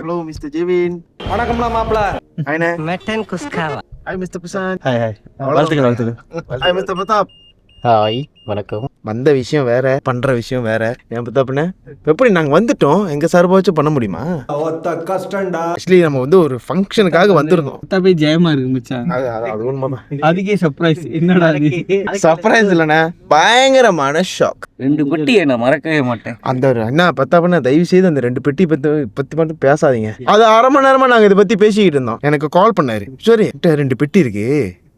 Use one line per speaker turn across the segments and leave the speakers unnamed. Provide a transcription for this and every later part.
Hello, Mr. Jevin.
வணக்கம்ல மாப்பிள்ள.
Hi, Nai.
Mutton Kuskawa.
Hi, Mr. Prasan.
Hi வாழ்த்துக்கள்.
Hi, Mr. Pratap.
Hi வணக்கம்.
வந்த விஷயம் வேற, பண்ற விஷயம் வேற. ஏன் பிரதாப்னே? எப்படி நாங்க வந்துட்டோம், எங்க சார்பா வச்சு பண்ண முடியுமா?
ஒத்த கஷ்டம்டா.
ஆக்சுவலி நம்ம வந்து ஒரு ஃபங்க்ஷனுக்காக வந்திருந்தோம்.
போய் ஜெயமா இருக்கு மச்சான்.
அது உண்மைதான்.
அதுக்கே சர்ப்ரைஸ். என்னடா
சர்ப்ரைஸ் இல்லைண்ணே, பயங்கரமான ஷாக்.
2 பெட்டியை நான் மறக்கவே மாட்டேன்.
அந்த ஒரு அண்ணா பிரதாப்னா தயவு செய்து அந்த 2 பெட்டி பத்தி மட்டும் பேசாதீங்க. அது அரை மணி நேரமா நாங்க இதை பத்தி பேசிக்கிட்டு இருந்தோம். எனக்கு கால் பண்ணாரு, சரி 2 பெட்டி இருக்கு,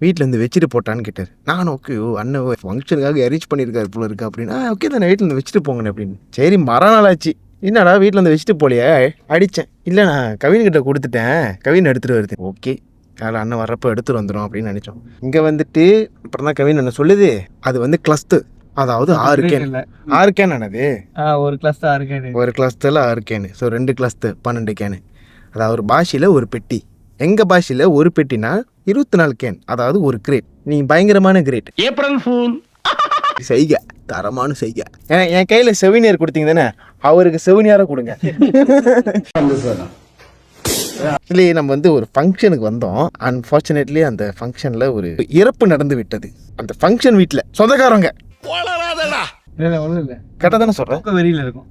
வீட்டில் இருந்து வச்சுட்டு போட்டான்னு கேட்டார். நானும் ஓகே அண்ணன் ஃபங்க்ஷனுக்காக அரேஞ்ச் பண்ணியிருக்காரு போல இருக்கு அப்படின்னா, ஓகே தானே வீட்டில் இருந்து வச்சுட்டு போங்கண்ணே அப்படின்னு. சரி மறுநாள் ஆச்சு, என்னடா வீட்டில் இருந்து வச்சுட்டு போலியே அடித்தேன். இல்லை நான் கவின்கிட்ட கொடுத்துட்டேன், கவின் எடுத்துகிட்டு வருது. ஓகே காலை அண்ணன் வர்றப்போ எடுத்துகிட்டு வந்துடும் அப்படின்னு நினச்சோம். இங்கே வந்துட்டு அப்புறம் தான் கவின் என்ன சொல்லுது, அது வந்து கிளஸ்து, அதாவது 6 கேன் ஆனது.
ஒரு கிளாஸ் 6 கேன்,
ஒரு கிளஸ்தில் 6 கேனு. So 2 கிளஸ்து 12 can. அதாவது ஒரு பாஷையில் ஒரு பெட்டி, எங்கள் பாஷையில் ஒரு பெட்டினா 24 கேன், அதாவது ஒரு கிரேட். நீ பயங்கரமான கிரேட்.
April fool.
செய்க தரமான செய்க. என் கையில் செவினியர் கொடுத்தீங்க தானே, அவருக்கு செவினியாராக கொடுங்க. ஆக்சுவலி நம்ம வந்து ஒரு ஃபங்க்ஷனுக்கு வந்தோம். அன்ஃபார்ச்சுனேட்லி அந்த ஃபங்க்ஷனில் ஒரு இறப்பு நடந்து விட்டது. அந்த ஃபங்க்ஷன் வீட்டில் சொந்தக்காரங்க கரெக்டாக தானே சொல்கிறேன்,
வெளியில இருக்கும்.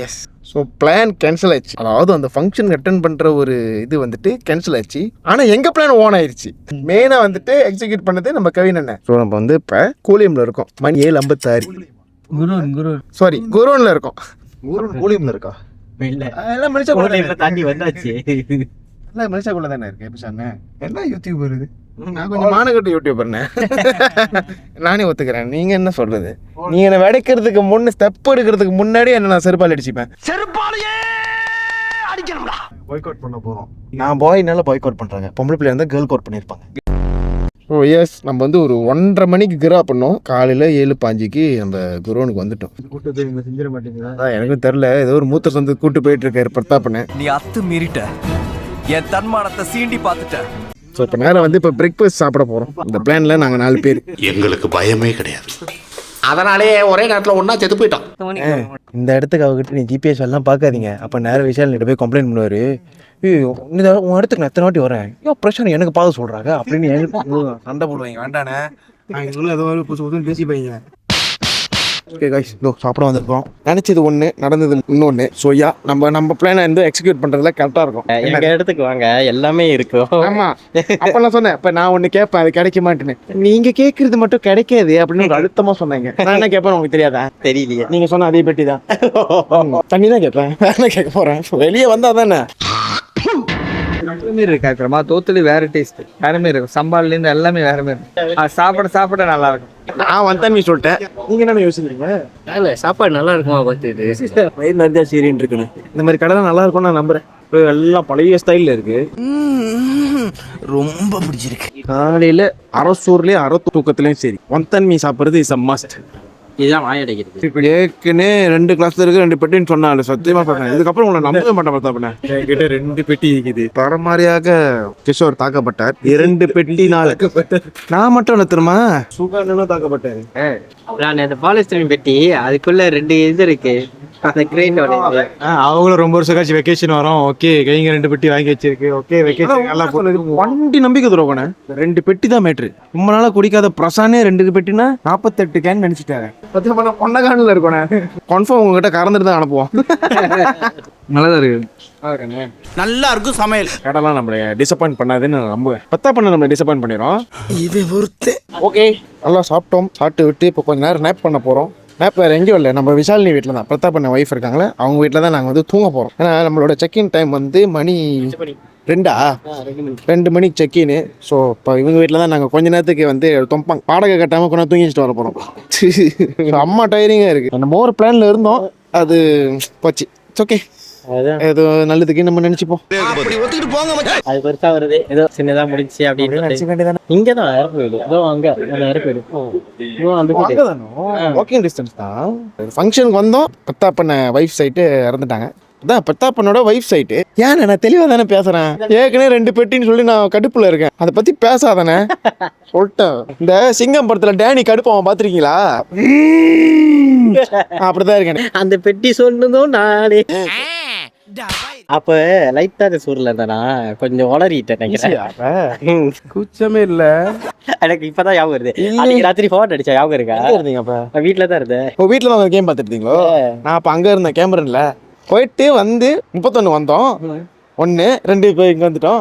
எஸ். ஸோ பிளான் கேன்சல் ஆயிடுச்சு. அதாவது அந்த ஃபங்க்ஷன் அட்டன் பண்ணுற ஒரு இது வந்துட்டு கேன்சல் ஆயிடுச்சு. ஆனால் எங்கள் பிளான் ஓன் ஆயிடுச்சு. மெயினாக வந்துட்டு எக்ஸிக்யூட் பண்ணது நம்ம கவின் அண்ணன். ஸோ நம்ம வந்து இப்போ கூலியமில் இருக்கோம். மணி 7:56. சாரி குரோனில் இருக்கோம். குரோன் கூலியமில் இருக்கா?
இல்ல
எல்லாம் மனுஷா
தாண்டி வந்தாச்சு.
எல்லாம் மனுஷாக்குள்ள தானே இருக்கு. எப்படி சொன்னேன், எல்லாம் யூடியூபர் இது. நான் கொஞ்சம் மானகட்டு யூடியூபர்னே. நானே ஒத்துக்கிறேன். நீங்க என்ன சொல்றது, நீங்க என்ன வெடைக்கிறதுக்கு முன்ன ஸ்டெப் எடுக்கிறதுக்கு முன்னாடி என்ன நான் செருப்பால் அடிச்சுப்பேன்.
செருப்பாலையே அடிக்கணும்டா.
பாய்காட் பண்ண போறோம். நான் பாய்னால பாய்காட் பண்றாங்க, பொம்பளை பிள்ளையா இருந்தா கேர்ள் கோட் பண்ணிருப்பாங்க. ஸோ எஸ், நம்ம வந்து ஒரு 1:30 மணிக்கு கிரா பண்ணோம். காலையில் 7:05க்கு நம்ம குரோனுக்கு வந்துட்டோம்.
கூட்டத்தை நீங்க செஞ்சிட மாட்டீங்களா?
அதான் எனக்கும் தெரில, ஏதோ ஒரு மூத்த சொந்த கூட்டு போயிட்டு இருக்காரு பிரதாப்னு.
நீ அத்து மீறிட்ட, என் தன்மானத்தை சீண்டி பார்த்துட்ட.
ஸோ இப்போ நேரம் வந்து இப்போ பிரேக்ஃபாஸ்ட் சாப்பிட போகிறோம். இந்த பிளானில் நாங்கள் 4 பேர்.
எங்களுக்கு பயமே கிடையாது, அதனாலே ஒரே நேரத்தில் ஒன்றா செத்து போயிட்டோம்.
இந்த இடத்துக்கு அவகிட்ட நீ ஜிபிஎஸ் எல்லாம் பார்க்காதீங்க, அப்போ நேரம் விஷயம் போய் கம்ப்ளைண்ட் பண்ணுவார். உன் இடத்துக்கு நான் எத்தனை வாட்டி வரேன், ஐயோ பிரச்சனை எனக்கு பார்த்து சொல்கிறாங்க அப்படின்னு எனக்கு சண்டை போடுவாங்க. வேண்டானே, நான் இங்கே ஏதோ புதுசு புதுசுன்னு பேசி போய்ங்க. ஓகே கைஸ், இதோ சாப்பிட வந்திருக்கோம். நினச்சது ஒன்று, நடந்தது இன்னொன்று. ஸோ யா நம்ம பிளானை வந்து எக்ஸிக்யூட் பண்ணுறதுல கரெக்டாக இருக்கும்.
எங்க இடத்துக்கு வாங்க, எல்லாமே இருக்கும்.
ஆமாம், அப்போ நான் சொன்னேன், இப்போ நான் ஒன்று கேட்பேன், அது கிடைக்க மாட்டேன்னு. நீங்கள் கேட்குறது மட்டும் கிடைக்காது அப்படின்னு ஒரு அழுத்தமாக சொன்னாங்க. நான் என்ன கேட்பேன் உங்களுக்கு தெரியாதா?
தெரியலையே.
நீங்கள் சொன்ன அதே பெட்டி தான். தண்ணி தான் கேட்பேன், வேலை கேட்க போகிறேன். வெளியே வந்தால் தானே
எல்லாமே இருக்கு. தோத்துல வேற டேஸ்ட், வேற மாதிரி இருக்கும். சம்பால்ல இருந்து எல்லாமே வேற மாதிரி இருக்கும். சாப்பிட நல்லா இருக்கும்.
நான் வந்தேன் நீ சொல்லிட்டேன். நீங்க என்ன யோசிக்கிறீங்க?
இல்ல சாப்பாடு நல்லா இருக்குமா பார்த்துட்டு
வயிறு நிறையா சரின்னு இருக்குன்னு. இந்த மாதிரி கடை தான் நல்லா இருக்கும்னு நான் நம்புறேன். எல்லாம் பழைய ஸ்டைல்ல இருக்கு,
ரொம்ப பிடிச்சிருக்கு.
காலையில அரசூர்லயும் அரை தூக்கத்துலயும் சரி ஒன் மீ சாப்பிடுறது இஸ் அ மஸ்ட்.
இதுதான் வாய் அடைக்கிறது.
ஏற்கனவே 2 கிளாஸ் இருக்கு, 2 பெட்டின்னு சொன்னாரு. சத்தியமா பார்க்கறேன், இதுக்கப்புறம் உங்களை நம்பவே மாட்டேன். பார்த்தா என்கிட்ட 2 பெட்டி இருக்குது. பரமாரியாக கிஷோர் தாக்கப்பட்டார் 2 பெட்டினால. நான் மட்டும் என்ன தெரியுமா, சுகானனும் தாக்கப்பட்டாரு.
நான் அந்த பாலிஸ்டின் பெட்டி, அதுக்குள்ள 2 இது இருக்கு. அந்த கிரேட்
அவங்களும் ரொம்ப வருஷம் கழிச்சு வெக்கேஷன் வரோம். ஓகே கைங்க 2 பெட்டி வாங்கி வச்சிருக்கு. ஓகே வெக்கேஷன் நல்லா
வண்டி நம்பிக்கை துரோகனே. 2 பெட்டி தான் மேட்ரு. ரொம்ப நாளா குடிக்காத பிரசானே 2 பெட்டினா 48 கேன் நினைச்சிட்டாங்க. பொன்னகானில் இருக்கோண்ணே. கன்ஃபார்ம் உங்ககிட்ட கறந்துட்டு தான் அனுப்புவோம்.
நல்லதா இருக்கு.
நல்லா இருக்கும் சமையல்.
கடைலாம் நம்மளை டிசப்பாயின்ட் பண்ணாதுன்னு நான் நம்புவேன். நம்மளை டிசப்பாயின்ட் பண்ணிடும்.
இது ஒருத்தே.
ஓகே, நல்லா சாப்பிட்டோம். சாப்பிட்டு விட்டு இப்போ கொஞ்சம் நேரம் நேப் பண்ண போகிறோம். நேப் வேறு எங்கேயும் இல்லை, நம்ம விஷாலினி வீட்டில் தான். பிரதாப் பண்ண ஒய்ஃப் இருக்காங்களே, அவங்க வீட்டில் தான் நாங்கள் வந்து தூங்க போகிறோம். ஏன்னா நம்மளோட செக்இன் டைம் வந்து மணி 2 மணிக்கு செக்இன்னு. ஸோ இப்போ இவங்க வீட்டில் தான் நாங்கள் கொஞ்ச நேரத்துக்கு வந்து தொம்பாங்க பாடகை கட்டாமல் கொஞ்சம் தூங்கி வச்சுட்டு வர போகிறோம். அம்மா டயரிங்காக இருக்குது. நம்ம ஒரு பிளானில் இருந்தோம், அது போச்சு. இட்ஸ் ஓகே, ஏதோ நல்லதுக்கு நம்ம நினைச்சுப்போம்.
அது பெருசா வருது, ஏதோ சின்னதா முடிச்சு அப்படின்னு
நினைச்சுக்க வேண்டியதானே.
இங்கதான் ஏர்போர்ட், ஏதோ அங்க ஏர்போர்ட்
வாக்கிங் டிஸ்டன்ஸ் தான். ஃபங்க்ஷனுக்கு வந்தோம். பிரதாப்பண்ண ஒய்ஃப் சைட்டு இறந்துட்டாங்க. அதான் பிரதாப்பனோட ஒய்ஃப் சைட்டு. ஏன் நான் தெளிவாக தானே பேசுறேன். ஏற்கனவே 2 பெட்டின்னு சொல்லி நான் கடுப்புல இருக்கேன். அதை பத்தி பேசாதானே சொல்லிட்டேன். இந்த சிங்கம் படத்துல டேனி கடுப்பு அவன் பாத்திருக்கீங்களா? அப்படிதான் இருக்கேன்.
அந்த பெட்டி சொன்னதும் நானே அப்ப லைட்டா அந்த சூர்ல இருந்தானா கொஞ்சம் உளறிட்டேன் நினைக்கிறேன்.
கூச்சமே இல்ல.
எனக்கு இப்பதான் ஞாபகம் வருது. அன்னைக்கு ராத்திரி ஃபோன் அடிச்சா ஞாபகம் இருக்கா?
இருந்தீங்க அப்ப
நான் வீட்டுல தான் இருந்தேன்.
இப்போ வீட்டில் தான் கேம் பார்த்துட்டு இருந்தீங்களோ? நான் அப்போ அங்கே இருந்தேன் கேமரன்ல. போயிட்டு வந்து 31 வந்தோம். 1 2 இப்போ இங்கே வந்துட்டோம்.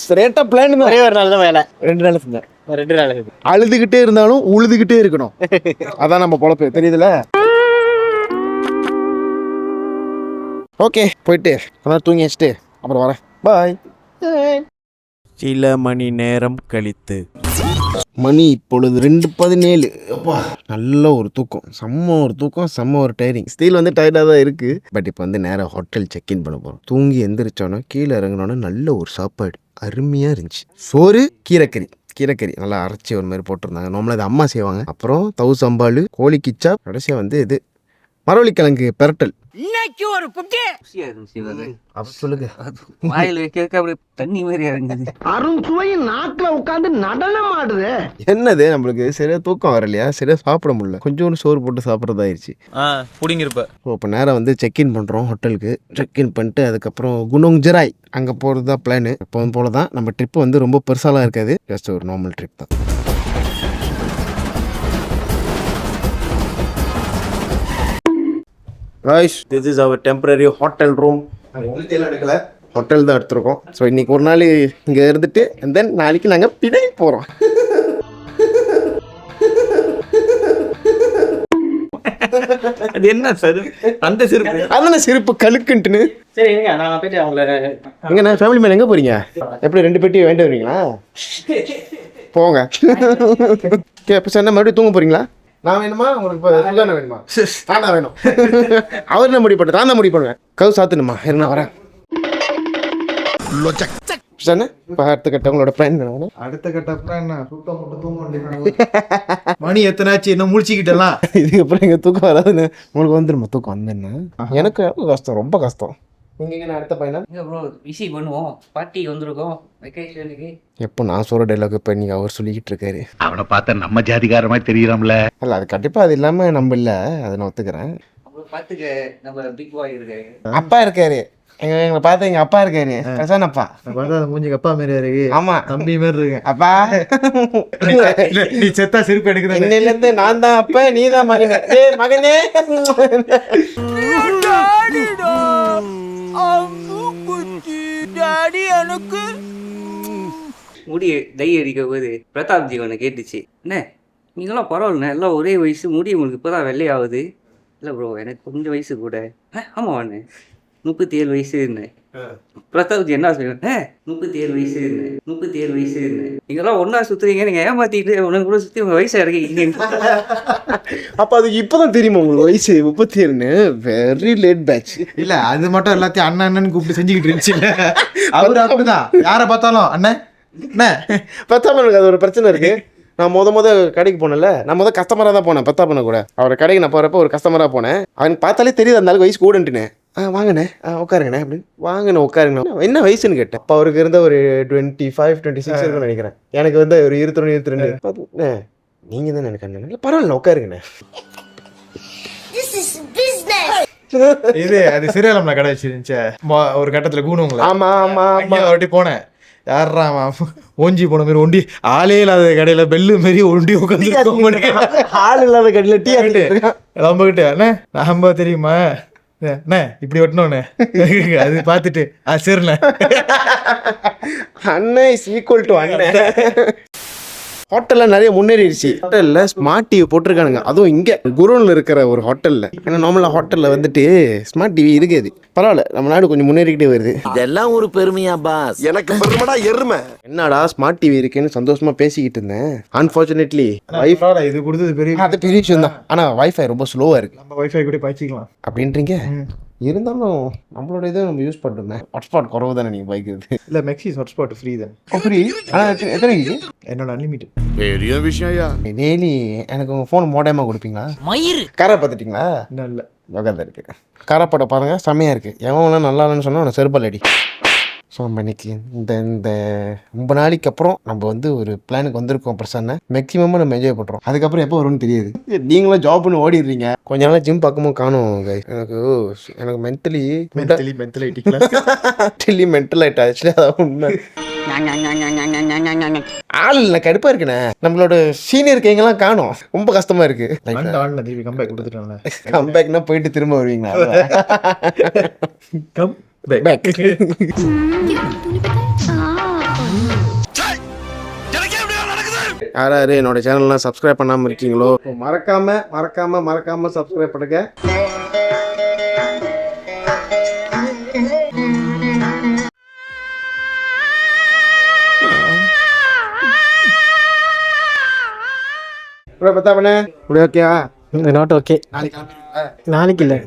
ஸ்ட்ரெயிட்டாக பிளான் தான்.
ஒரே ஒரு நாள் தான் வேலை.
2 நாள் செஞ்சேன்.
2 நாள் ஆகுது.
அழுதுகிட்டே இருந்தாலும் உழுதுகிட்டே இருக்கணும். அதான் நம்ம பொழப்பு, தெரியுதுல? ஓகே, போயிட்டு அதான் தூங்கி வச்சுட்டு அப்புறம் வரேன். பாய்.
சில மணி நேரம் கழித்து
மணி இப்பொழுது 2:17. அப்பா நல்ல ஒரு தூக்கம், செம்ம ஒரு தூக்கம், செம்ம ஒரு டயரிங். ஸ்டீல் வந்து டயர்டாக தான் இருக்குது. பட் இப்போ வந்து நேராக ஹோட்டல் செக்இன் பண்ண போகிறோம். தூங்கி எந்திரிச்சோன்னா கீழே இறங்கினோன்னா நல்ல ஒரு சாப்பாடு அருமையாக இருந்துச்சு. சோறு, கீரைக்கறி நல்லா அரைச்சி ஒரு மாதிரி போட்டிருந்தாங்க. நார்மலாக அது அம்மா செய்வாங்க. அப்புறம் தவு சம்பால், கோழி கிச்சா, கடைசியாக வந்து இது மரவள்ளிக்கிழங்கு பெரட்டல். அப்ப சொல்லுங்க.
வாயில் வைக்க அப்படியே தண்ணி மாதிரி இறங்குது.
அருண்சுவையின் நாக்குல உட்கார்ந்து நடனம் ஆடுது.
என்னது நம்மளுக்கு சரியா தூக்கம் வரலையா, சரியா சாப்பிட முடியல. கொஞ்சோண்டு சோறு போட்டு சாப்பிட்றதாயிருச்சு.
புடிங்கிருப்ப.
ஸோ இப்போ நேராக வந்து செக்இன் பண்ணுறோம் ஹோட்டலுக்கு. செக்இன் பண்ணிட்டு அதுக்கப்புறம் குனோங் ஜெராய் அங்கே போகிறது தான் பிளானு. எப்போதும் போல தான். நம்ம ட்ரிப்பு வந்து ரொம்ப பெருசாலாம் இருக்காது, ஜஸ்ட் ஒரு நார்மல் ட்ரிப் தான். Guys, this is our temporary hotel room. எடுக்கல, ஹோட்டல் தான் எடுத்துருக்கோம். ஸோ இன்னைக்கு ஒரு நாள் இங்கே இருந்துட்டு and then நாளைக்கு நாங்கள் பிணை போகிறோம்.
அது என்ன சார் அந்த சிரிப்பு?
அதான சிரிப்பு கழுக்குன்ட்டுன்னு.
சரி இருங்க, நான் போயிட்டு அவங்கள
எங்கண்ணா ஃபேமிலி மேன் எங்கே போகிறீங்க? எப்படி 2 பெட்டி வாங்கிட்டு வரீங்களா? போங்க. ஓகே, இப்போ சார் மறுபடியும் தூங்க போகிறீங்களா? நான் வேணுமா உங்களுக்கு? இப்போ சுல்தானா வேணுமா? நான் வேணும். அவர் என்ன முடிவு பண்ணுறேன்? நான் தான் முடிவு பண்ணுவேன். கவு சாத்தணுமா? என்ன வரேன் சார். இப்போ அடுத்த கட்ட உங்களோட பிளான் வேணும்.
அடுத்த கட்டப்புறம் என்ன சுத்தம் மட்டும் தூங்க வேண்டியது. மணி எத்தனாச்சு என்ன முடிச்சுக்கிட்டலாம்.
இதுக்கப்புறம் எங்கள் தூக்கம் வராதுன்னு உங்களுக்கு வந்துடுமா? தூக்கம் வந்தேன்னா எனக்கு கஷ்டம், ரொம்ப கஷ்டம். நீங்கள் எங்கே அடுத்த பையனா?
இங்க ப்ரோ விசி பண்ணுவோம், பார்ட்டி வந்திருக்கோம் வெக்கேஷனுக்கு.
எப்போ நான் சொல்கிற டைலாக் இப்போ நீங்கள் அவர் சொல்லிக்கிட்டு இருக்காரு.
அவனை பார்த்தா நம்ம ஜாதிகார மாதிரி தெரியறாம்ல.
அல்ல, அது கண்டிப்பாக அது இல்லாமல் நம்ம இல்லை, அதை நான் ஒத்துக்கிறேன்.
அப்புறம் பார்த்துக்க நம்ம பிக் பாய் இருக்காரு.
அப்பா இருக்காரு, எங்களை பார்த்து எங்கள் அப்பா இருக்காரு, பிரசான் அப்பா.
பார்த்தா அந்த மூஞ்சிக்கு அப்பா மாரி இருக்கு.
ஆமாம்,
தம்பி மாரி இருக்கு.
அப்பா
நீ செத்தா சிரிப்பு எடுக்குற.
இன்னிலேருந்து நான் தான் அப்பா, நீ தான் மகனே. மகனே
முடி டை அடிக்க போது பிரதாப் ஜீவனை கேட்டுச்சு, என்ன நீங்களாம் பரவாயில்லண்ணே, எல்லாம் ஒரே வயசு, முடி உங்களுக்கு இப்போதான் வெள்ளையாகுது. இல்லை ப்ரோ எனக்கு கொஞ்சம் வயசு கூட. ஆமாம் அண்ணே 37 வயசு இருந்தேன். பிரதாப்ஜி என்ன சொல்லுவேன், 37 வயசு இருந்தேன், 37 வயசு இருந்தேன். நீங்களாம் ஒன்றா சுற்றுறீங்க, நீங்கள் ஏமாற்றிட்டு உனக்கு கூட சுற்றி உங்கள் வயசை இறக்கிங்க.
அப்போ அதுக்கு இப்போ தான் தெரியுமா உங்களுக்கு வயசு 37ன்னு? Very late batch.
இல்ல அது மட்டும் எல்லாத்தையும் அண்ணன் அண்ணன் கூப்பிட்டு செஞ்சுக்கிட்டு இருந்துச்சு. அவரு அப்படிதான் யாரை பார்த்தாலும் அண்ணன் என்ன.
பத்தாம எனக்கு அது ஒரு பிரச்சனை இருக்கு. நான் முத கடைக்கு போனேன்ல, நான் கஸ்டமராக தான் போனேன் பத்தாப்பண்ண கூட. அவர் கடைக்கு நான் போகிறப்ப ஒரு கஸ்டமராக போனேன். அவனுக்கு பார்த்தாலே தெரியுது அந்த வயசு கூடன்ட்டுனே. வாங்கண்ணே, உட்காருங்கண்ணே அப்படின்னு. வாங்கண்ணே உட்காருங்கண்ணா. என்ன வயசுன்னு கேட்டேன். அப்போ அவருக்கு இருந்த ஒரு 25 26 இருக்குன்னு நினைக்கிறேன். எனக்கு வந்து ஒரு 21 22. நீங்கள் தான் எனக்கு அண்ணன். பரவாயில்ல உட்காருங்கண்ணே.
இது அது சரியாலம்ல கடை வச்சிருந்துச்சு ஒரு கட்டத்துல கூணுங்களா.
ஆமா ஆமா ஆமா.
அப்படி போனேன். யாரா ஓஞ்சி போன மாதிரி ஒண்டி ஆளே இல்லாத கடையில பெல்லு மாரி ஒண்டி உட்காந்து
ஆள் இல்லாத கடையில டீ
கிட்ட அண்ணே நாம தெரியுமா அண்ணே இப்படி வெட்டணும்ண்ணே. அது பார்த்துட்டு சரிண்ணே.
அண்ணன் இஸ் ஈக்குவல் டு அண்ணன். ஹோட்டலில் நிறைய முன்னேறிடுச்சு. ஹோட்டலில் ஸ்மார்ட் டிவி போட்டிருக்கானுங்க, அதுவும் இங்கே குரூனில் இருக்கிற ஒரு ஹோட்டலில். ஏன்னா நார்மலாக ஹோட்டலில் வந்துட்டு ஸ்மார்ட் டிவி இருக்காது. பரவாயில்ல, நம்ம நாடு கொஞ்சம் முன்னேறிக்கிட்டே வருது.
இதெல்லாம் ஒரு பெருமையா பாஸ்?
எனக்கு பெருமடா எருமை.
என்னடா ஸ்மார்ட் டிவி இருக்குன்னு சந்தோஷமாக பேசிக்கிட்டு இருந்தேன். அன்ஃபார்ச்சுனேட்லி
இது கொடுத்தது பெரிய
அது பெரிய விஷயம் தான். ஆனால் வைஃபை ரொம்ப ஸ்லோவாக இருக்குது.
நம்ம வைஃபை கூட பாய்ச்சிக்கலாம்
அப்படின்றீங்க. இருந்தாலும் நம்மளோட இதை நம்ம யூஸ் பண்ணுறோமே. ஹாட்ஸ்பாட் குறவு தானே நீங்கள் பாய்க்கிறது.
இல்லை மெக்ஸிஸ் ஹாட்ஸ்பாட் ஃப்ரீ தான்.
ஃப்ரீ? ஆனால் எத்தனை
என்னோட அன்லிமிட்டட்.
பெரிய விஷயம்.
டெய்லி எனக்கு உங்கள் ஃபோன் மோடமாக கொடுப்பீங்களா? காரை பார்த்துட்டிங்களா?
இல்லை
யோகா தான் இருக்குது. காரப்படம் பாருங்கள், செம்மையாக இருக்குது. எவன் நல்லா இல்லைன்னு சொன்னால் அவனை செருப்பால் அடி. ஸோ நம்ம இன்னைக்கு இந்த ரொம்ப நாளைக்கு அப்புறம் நம்ம வந்து ஒரு பிளானுக்கு வந்திருக்கோம் பிரசன்ன. மேக்ஸிமமாக நம்ம என்ஜாய் பண்ணுறோம். அதுக்கப்புறம் எப்போ வரும்னு தெரியாது. நீங்களும் ஜாப் பண்ணி ஓடிடுறீங்க. கொஞ்ச நாள் ஜிம் பார்க்கவும் காணும். எனக்கு மென்டலி மென்டல் ஆகிட்டா. ஆக்சுவலி அதான் உண்மை. ஆள் இல்லை, கடுப்பாக இருக்குண்ணே. நம்மளோட சீனியர் கைங்கெல்லாம் காணும். ரொம்ப கஷ்டமா இருக்கு. கம்பேக்னா போயிட்டு திரும்ப வருவீங்களா? யாராரு என்னோட சேனல்லாம் சப்ஸ்கிரைப் பண்ணாமல் இருக்கீங்களோ மறக்காம சப்ஸ்கிரைப் பண்ணுங்க. ஓகேவா?
Not okay. நாளைக்கு இல்லை,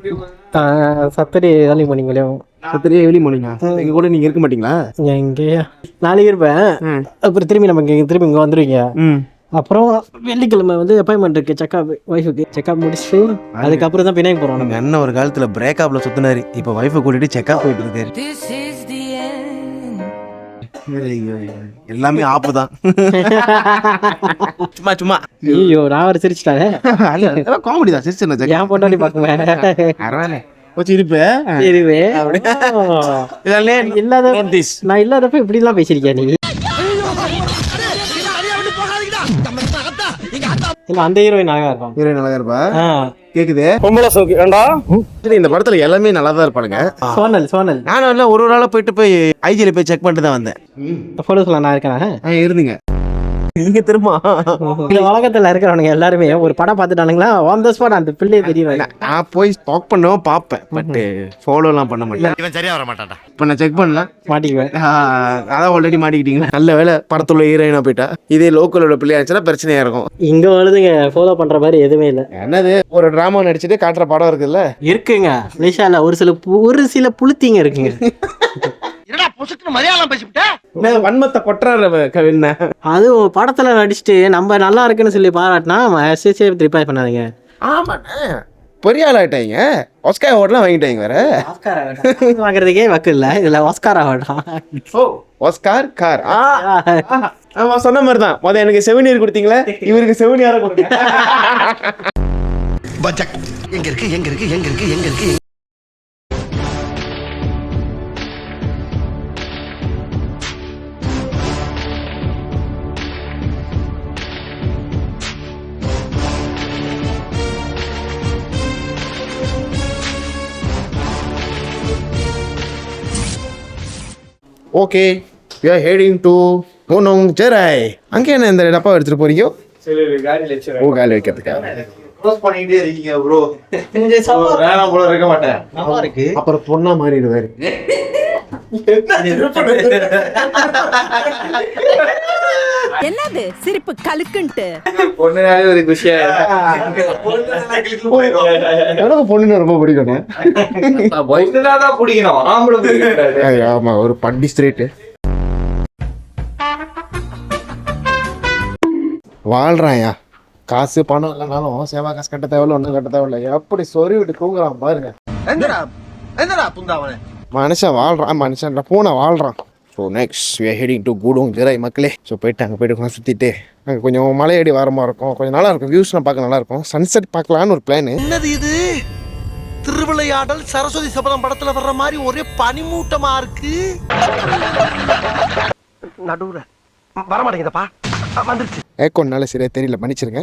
சட்டர்டே ஏர்லி மார்னிங் வெளியாகும்.
சத்துலேயே வெளியே போனீங்க. எங்க கூட நீங்க இருக்க மாட்டீங்களா?
எங்கேயா நாளைக்கு இருப்பேன். அப்புறம் திரும்பி இங்கே வந்துடுவீங்க. அப்புறம் வெள்ளிக்கிழமை வந்து அப்பாயின்மெண்ட் இருக்கு, செக்அப். ஒய்ஃபுக்கு செக்அப் முடிச்சுட்டு அதுக்கப்புறம் தான் பின்னாடி போகிறோம்.
நம்ம அண்ணன் ஒரு காலத்துல பிரேக்கப்ல சுத்தினாரு. இப்போ ஒய்ஃபை கூட்டிட்டு செக்அப் போயிட்டு இருக்காரு. எல்லாமே ஆப்பு தான். சும்மா
ஐயோ, நான் ஒரு சிரிச்சிட்டாங்க.
காமெடி தான். சிரிச்சு
ஏன் பொண்டாடி பார்க்குவேன். நான் இல்லாதப்ப இப்படி எல்லாம் பேசிருக்கியா நீ? இல்ல, அந்த ஹீரோயின் அழகா இருப்பான்.
ஹீரோயின் நல்லா இருப்பா. கேக்குது.
இந்த
படத்துல எல்லாமே நல்லா தான் இருப்பானுங்க.
சோனல்
நானும் இல்ல ஒரு ஆளா போய் ஐஜில போய் செக் பண்ணிட்டு தான் வந்தேன்.
போட்டோஸ்ல நான் இருக்கேன்.
இருந்தீங்க நீங்க திரும்ப
இந்த உலகத்துல இருக்கிறவனுங்க எல்லாருமே ஒரு படம் பார்த்துட்டானுங்களா, ஆன் த ஸ்பாட் அந்த பிள்ளையை தெரியும்.
நான் போய் ஸ்டாக் பண்ணவும் பார்ப்பேன், பட் ஃபாலோ எல்லாம் பண்ண மாட்டேன்.
இவன் சரியா வர மாட்டான்டா.
இப்போ நான் செக் பண்ணலாம்
மாட்டிக்குவேன்.
அதான் ஆல்ரெடி மாட்டிக்கிட்டீங்களா? நல்ல வேலை படத்துல ஹீரோயினா போயிட்டா. இதே லோக்கலோட பிள்ளையா இருந்துச்சுன்னா பிரச்சனையா இருக்கும்.
இங்க வருதுங்க, ஃபாலோ பண்ற மாதிரி எதுவுமே இல்லை.
என்னது, ஒரு டிராமா நடிச்சுட்டு காட்டுற படம் இருக்குல்ல?
இருக்குங்க. மலேசியால ஒரு சில புளுத்திங்க இருக்குங்க.
வன்மத்தை கொட்டுறாரு கவின்.
அது படத்துல நடிச்சுட்டு நம்ம நல்லா இருக்குன்னு சொல்லி பாராட்டினா ரிப்பேர் பண்ணாதீங்க.
ஆமாண்ணே, பெரிய ஆள் ஆயிட்டாங்க. ஆஸ்கார் அவார்ட்லாம் வாங்கிட்டாங்க. வேற
வாங்குறதுக்கே வக்கு இல்லை, இதுல ஆஸ்கார் அவார்டா?
Oscar car. ஆமா, சொன்ன மாதிரி தான். முதல்ல எனக்கு செவனியர் கொடுத்தீங்களே, இவருக்கு செவனியார கொடுங்க.
எங்க இருக்கு
okay, we are heading to Gunung Jerai. அங்கே என்ன இந்த டப்பா எடுத்துட்டு போறீங்க? ஓ, காலி வைக்கிறதுக்காக. க்ளோஸ் பண்ணிட்டே இருக்கீங்க ப்ரோ. வேணாம் போல இருக்க மாட்டேன். நல்லா இருக்கு. அப்புறம் பொண்ணா மாறிடுவாரு.
என்னது சிரிப்பு கலுக்குன்ட்டு?
பொண்ணுனாலே ஒரு குஷியா.
எனக்கு பொண்ணுன்னு ரொம்ப பிடிக்கும்.
பொண்ணுதான் பிடிக்கணும், ஆம்பளை பிடிக்கணும்.
ஆமா, ஒரு பண்டி ஸ்ட்ரீட் வாழ்றாயா. காசு பணம் இல்லைனாலும் சேவா காசு கட்ட தேவையில்ல, ஒன்றும் கட்ட தேவையில்ல. எப்படி சொறி விட்டு தூங்குறான் பாருங்க. மனுஷன் வாழ்றான், மனுஷன் பூனை வாழ்றான். So next we are heading to Gunung Jerai மக்களே. ஸோ போயிட்டு அங்கே போயிட்டு கொஞ்சம் சுற்றிட்டு அங்கே கொஞ்சம் மலையடி வாரமாக இருக்கும், கொஞ்சம் நல்லா இருக்கும். வியூஸ்லாம் பார்க்க நல்லா இருக்கும். சன்செட் பார்க்கலான்னு ஒரு பிளான்.
என்னது இது? திருவிளையாடல் சரஸ்வதி சபதம் படத்துல வர்ற மாதிரி ஒரே பனிமூட்டமா இருக்கு. நடுவுல வரமாட்டேங்குதப்பா, வந்துருச்சு.
ஏக்கோன்னால சரியா தெரியல, மன்னிச்சிருங்க.